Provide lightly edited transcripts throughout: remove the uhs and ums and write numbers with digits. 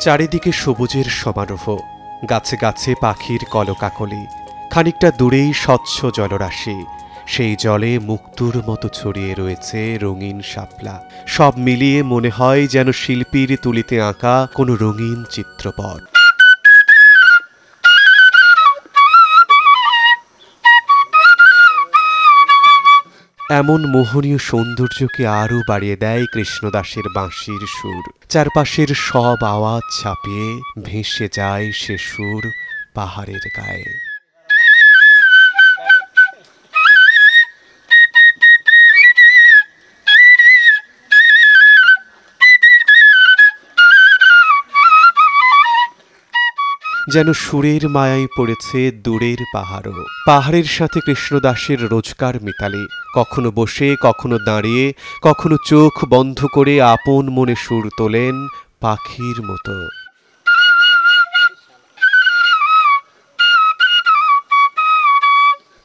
চারিদিকে সবুজের সমারোহ, গাছে গাছে পাখির কলকাকলি, খানিকটা দূরেই স্বচ্ছ জলরাশি, সেই জলে মুক্তুর মতো ছড়িয়ে রয়েছে রঙিন শাপলা। সব মিলিয়ে মনে হয় যেন শিল্পীর তুলিতে আঁকা কোনো রঙিন চিত্রপট। এমন মোহনীয় সৌন্দর্যকে আরও বাড়িয়ে দেয় কৃষ্ণদাসের বাঁশির সুর। চারপাশের সব আওয়াজ ছাপিয়ে ভেসে যায় সে সুর পাহাড়ের গায়ে। যেন সুরের মায়ায় পড়েছে দূরের পাহাড়ও। পাহাড়ের সাথে কৃষ্ণদাসের রোজকার মিতালি, কখনো বসে, কখনো দাঁড়িয়ে, কখনো চোখ বন্ধ করে আপন মনে সুর তোলেন পাখির মতো।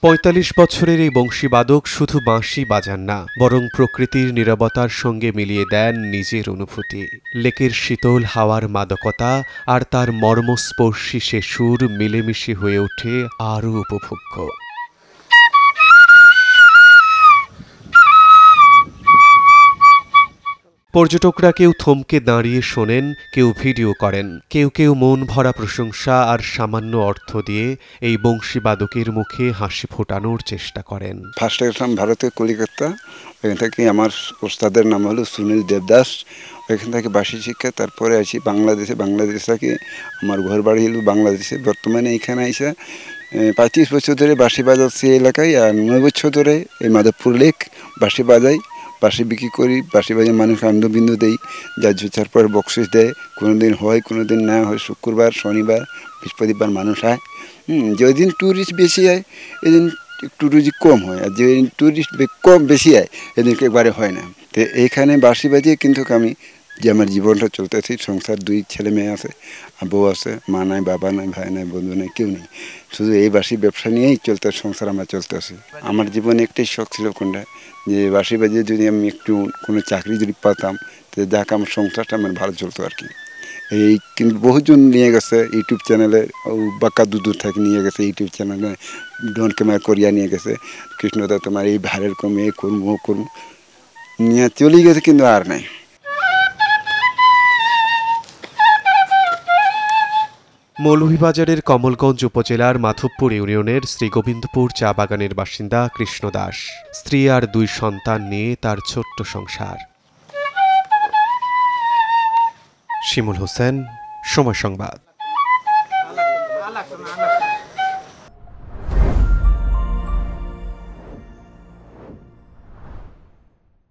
পঁয়তাল্লিশ বছরের এই বংশীবাদক শুধু বাঁশি বাজান না, বরং প্রকৃতির নীরবতার সঙ্গে মিলিয়ে দেন নিজের অনুভূতি। লেকের শীতল হাওয়ার মাদকতা আর তার মর্মস্পর্শী সে সুর মিলেমিশে হয়ে ওঠে আরও উপভোগ্য। পর্যটকরা কেউ থমকে দাঁড়িয়ে শোনেন, কেউ ভিডিও করেন, কেউ কেউ মন ভরা প্রশংসা আর সামান্য অর্থ দিয়ে এই বংশীবাদকের মুখে হাসি ফোটানোর চেষ্টা করেন। ফার্স্টে গেছিলাম ভারতে, কলিকাতা। ওইখান থেকে আমার ওস্তাদের নাম হলো সুনীল দেবদাস। ওইখান থেকে বাঁশি শিক্ষা। তারপরে আসি বাংলাদেশে। বাংলাদেশ থেকে আমার ঘর বাড়ি হলো বাংলাদেশে। বর্তমানে এইখানে এসে 35 বছর ধরে বাঁশি বাজাচ্ছি এলাকায়। আর 9 বছর ধরে এই মাধবপুর লেক বাঁশি বাজাই, বাঁশি বিক্রি করি, বাঁশি বাজিয়ে মানুষ আনন্দবিন্দু দেই, যা জুতার পর বক্সিস দেয়। কোনো দিন হয়, কোনো দিন না হয়। শুক্রবার, শনিবার, বৃহস্পতিবার মানুষ হয়। যেদিন ট্যুরিস্ট বেশি হয় এদিন একটু রুজি কম হয়, আর যেদিন ট্যুরিস্ট কম বেশি হয় এদিন একবারে হয় না। তো এইখানে বাঁশি বাজিয়ে কিন্তু আমি যে আমার জীবনটা চলতেছি। সংসার, 2 ছেলে মেয়ে আছে, বউ আছে, মা নাই, বাবা নাই, ভাই নাই, বন্ধু নাই, কেউ নেই। শুধু এই বাঁশি ব্যবসা নিয়েই সংসার আমরা চলতেছি। আমার জীবনে একটাই শখ ছিল কোনটা, যে বাঁশি বাজিয়ে যদি আমি একটু কোনো চাকরি যদি পাতাম, তো যাক আমার সংসারটা আমার ভালো চলতো আর কি। এই কিন্তু বহুজন নিয়ে গেছে ইউটিউব চ্যানেলে, বাক্কা দুদূর থেকে নিয়ে গেছে ইউটিউব চ্যানেলে, ডন ক্যামেরা করিয়া নিয়ে গেছে। কৃষ্ণদা তোমার এই ভাইরাল কম, এ করুন, ও করুন, নিয়ে চলে গেছে, কিন্তু আর নাই। মৌলভীবাজারের কমলগঞ্জ উপজেলার মাধবপুর ইউনিয়নের শ্রীগোবিন্দপুর চা বাগানের বাসিন্দা কৃষ্ণ দাস। স্ত্রী আর 2 সন্তান নিয়ে তার ছোট্ট সংসার। শিমুল হোসেন, সময় সংবাদ।